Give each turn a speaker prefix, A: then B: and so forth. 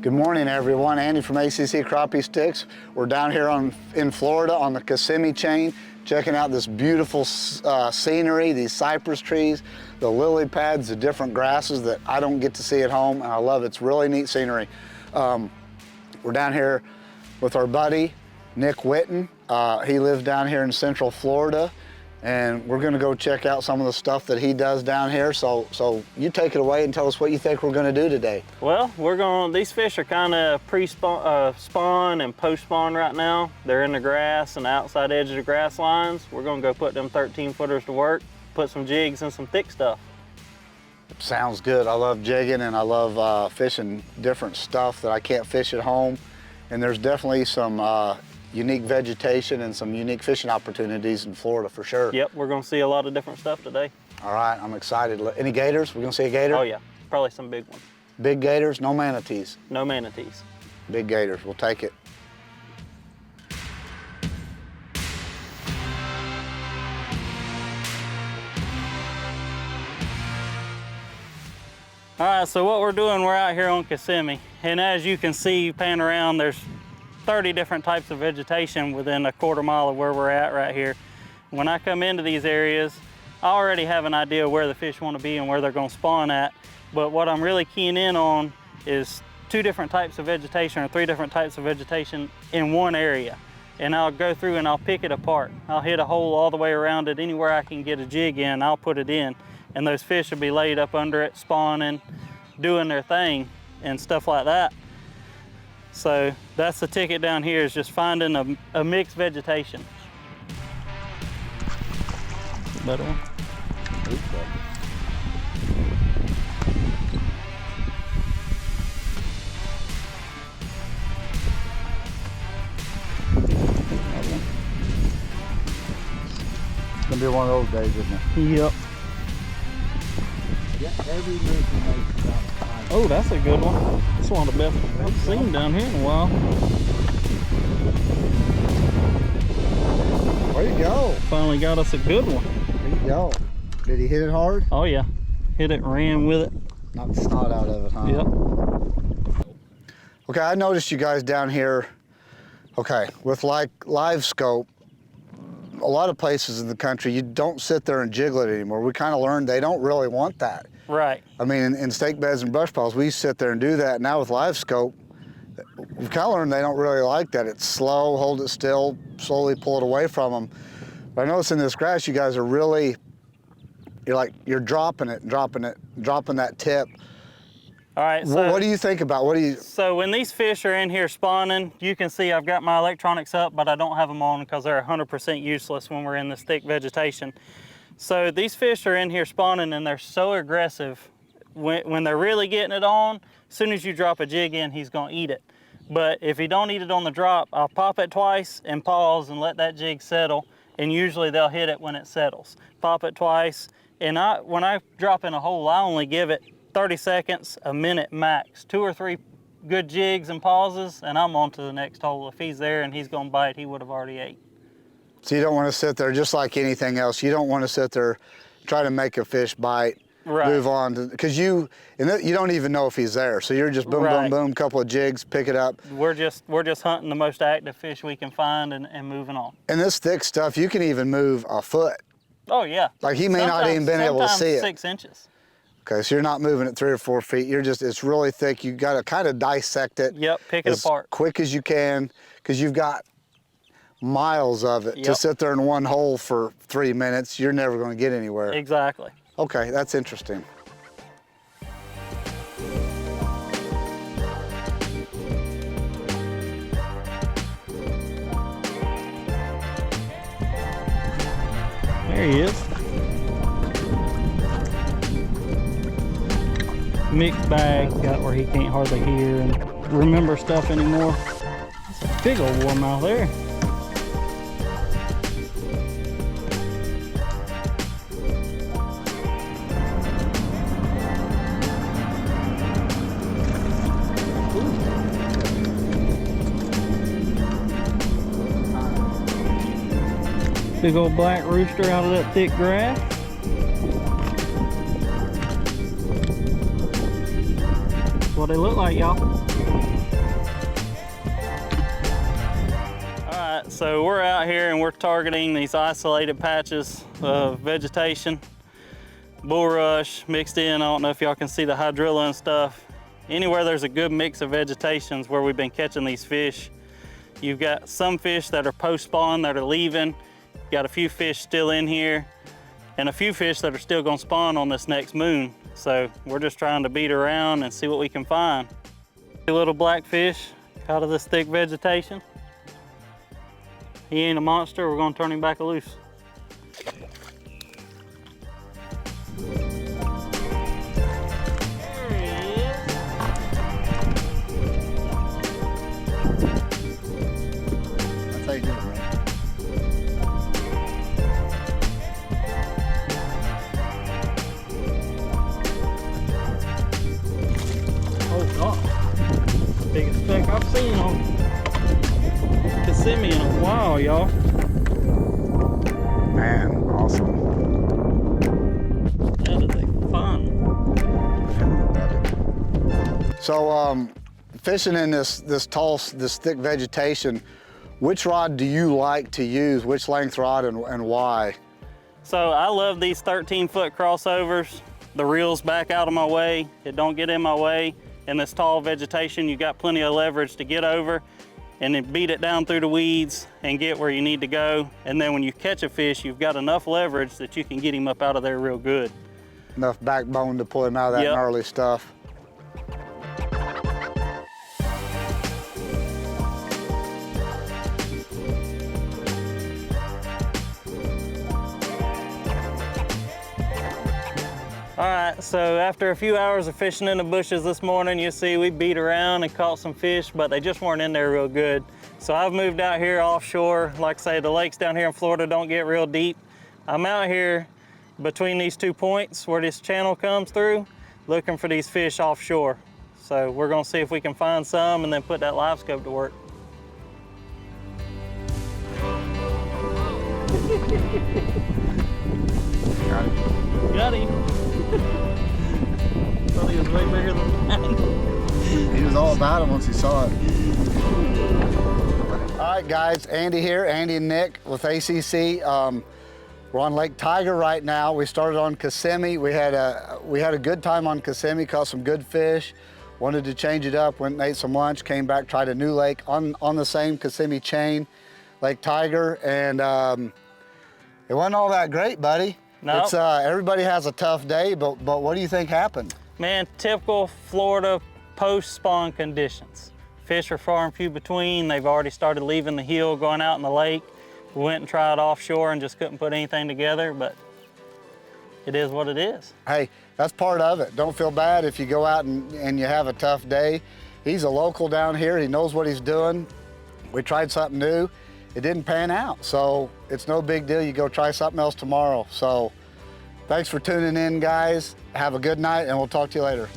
A: Good morning, everyone. Andy from ACC Crappie Sticks. We're down here in Florida on the Kissimmee chain, checking out this beautiful scenery, these cypress trees, the lily pads, the different grasses that I don't get to see at home, and I love it. It's really neat scenery. We're down here with our buddy, Nick Whitten. He lives down here in Central Florida, and we're gonna go check out some of the stuff that he does down here. So you take it away and tell us what you think we're gonna do today.
B: Well, these fish are kind of pre-spawn and post-spawn right now. They're in the grass and the outside edge of the grass lines. We're gonna go put them 13-footers to work, put some jigs and some thick stuff.
A: Sounds good. I love jigging and I love fishing different stuff that I can't fish at home. And there's definitely some unique vegetation and some unique fishing opportunities in Florida for sure.
B: Yep, we're gonna see a lot of different stuff today.
A: All right, I'm excited. Any gators? We're gonna see a gator?
B: Oh yeah, probably some big ones.
A: Big gators, no manatees?
B: No manatees.
A: Big gators, we'll take it.
B: All right, so what we're doing, we're out here on Kissimmee. And as you can see, pan around, there's 30 different types of vegetation within a quarter mile of where we're at right here. When I come into these areas, I already have an idea of where the fish want to be and where they're going to spawn at. But what I'm really keying in on is 2 different types of vegetation or 3 different types of vegetation in one area. And I'll go through and I'll pick it apart. I'll hit a hole all the way around it. Anywhere I can get a jig in, I'll put it in. And those fish will be laid up under it, spawning, doing their thing and stuff like that. So that's the ticket down here, is just finding a mixed vegetation. Better one?
A: It's gonna be one of those days, isn't it?
B: Yep. Oh, that's a good one. That's one of the best I've seen down here in a while.
A: There you go.
B: Finally got us a good one.
A: There you go. Did he hit it hard?
B: Oh yeah, hit it, ran with it.
A: Knocked the snot out of it, huh?
B: Yep.
A: Okay, I noticed you guys down here, okay, with like live scope, a lot of places in the country, you don't sit there and jiggle it anymore. We kind of learned they don't really want that.
B: Right.
A: I mean, in stake beds and brush piles, we sit there and do that. Now with live scope, we've kind of learned they don't really like that. It's slow, hold it still, slowly pull it away from them. But I notice in this grass, you guys are really, you're dropping it, dropping that tip.
B: All right, so
A: what do you think about,
B: So when these fish are in here spawning, you can see I've got my electronics up, but I don't have them on because they're 100% useless when we're in this thick vegetation. So these fish are in here spawning and they're so aggressive. When they're really getting it on, as soon as you drop a jig in, he's gonna eat it. But if he don't eat it on the drop, I'll pop it twice and pause and let that jig settle. And usually they'll hit it when it settles. Pop it twice. And when I drop in a hole, I only give it 30 seconds, a minute max. 2 or 3 good jigs and pauses, and I'm on to the next hole. If he's there and he's gonna bite, he would have already ate.
A: So you don't want to sit there, just like anything else, you don't want to sit there, try to make a fish bite, right, move on, because you don't even know if he's there. So you're just boom,
B: right,
A: boom, boom, couple of jigs, pick it up.
B: We're just hunting the most active fish we can find and moving on.
A: And this thick stuff, you can even move a foot.
B: Oh yeah.
A: Like he may not even been able to see it.
B: 6 inches.
A: Okay, so you're not moving it 3 or 4 feet. It's really thick. You got to kind of dissect it.
B: Yep, pick it apart.
A: As quick as you can, because you've got miles of it. Yep. To sit there in one hole for 3 minutes, you're never going to get anywhere.
B: Exactly.
A: Okay, that's interesting.
B: There he is. Mixed bag, got where he can't hardly hear and remember stuff anymore. That's a big old warmouth there. Big old black rooster out of that thick grass. That's what they look like, y'all. right, so we're out here and we're targeting these isolated patches of vegetation. Bulrush mixed in, I don't know if y'all can see the hydrilla and stuff. Anywhere there's a good mix of vegetation is where we've been catching these fish. You've got some fish that are post-spawn that are leaving. You've got a few fish still in here and a few fish that are still gonna spawn on this next moon. So we're just trying to beat around and see what we can find. A little blackfish out of this thick vegetation. He ain't a monster, we're gonna turn him back loose. Biggest speck I've seen on Kissimmee in a while, y'all.
A: Man, awesome.
B: That is a fun.
A: So fishing in this thick vegetation, which rod do you like to use? Which length rod and why?
B: So I love these 13-foot crossovers. The reel's back out of my way. It don't get in my way. In this tall vegetation, you got plenty of leverage to get over and then beat it down through the weeds and get where you need to go. And then when you catch a fish, you've got enough leverage that you can get him up out of there real good.
A: Enough backbone to pull him out of that gnarly stuff.
B: All right, so after a few hours of fishing in the bushes this morning, you see we beat around and caught some fish, but they just weren't in there real good. So I've moved out here offshore. Like I say, the lakes down here in Florida don't get real deep. I'm out here between these 2 points where this channel comes through, looking for these fish offshore. So we're gonna see if we can find some and then put that live scope to work.
A: Got it.
B: Got him. Thought he was way bigger than that.
A: He was all about it once he saw it. All right, guys, Andy here, Andy and Nick with ACC. We're on Lake Tiger right now. We started on Kissimmee. We had a good time on Kissimmee, caught some good fish. Wanted to change it up, went and ate some lunch, came back, tried a new lake on the same Kissimmee chain, Lake Tiger, and it wasn't all that great, buddy.
B: No.
A: It's everybody has a tough day, but what do you think happened?
B: Man, typical Florida post-spawn conditions. Fish are far and few between. They've already started leaving the hill, going out in the lake. We went and tried offshore and just couldn't put anything together, but it is what it is.
A: Hey, that's part of it. Don't feel bad if you go out and you have a tough day. He's a local down here. He knows what he's doing. We tried something new. It didn't pan out, so it's no big deal. You go try something else tomorrow. So thanks for tuning in, guys. Have a good night, and we'll talk to you later.